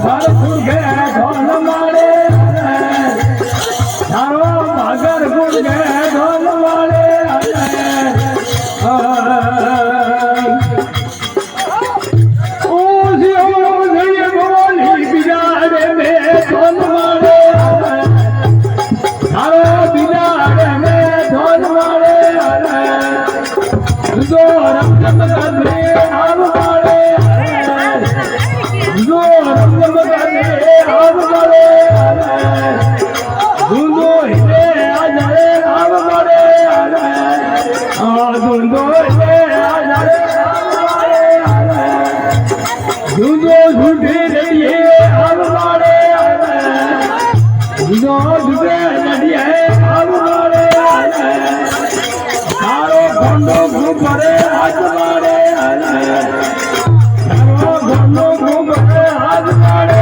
ઘર ગુડગે ઢોલ મારે તારો ભાગર ગુડગે ઢોલ મારે બિગાડે મે ઢોલ મારે તારો બિગાડે મે ઢોલ મારે જો રંગમ કરે આવ મારે જો રંગમ કરે આવ મારે ધૂંધો હિલે આજરે આવ મારે ધૂંધો હિલે આજરે ધૂંધો ઝૂઠી રહીએ આવ મારે ધૂંધો ઝૂઠે નડીએ આવ મારે તારો ઘોંડો ઘૂમરે હાથ મારે તારો ઘોંડો ઘૂમરે હાથ મારે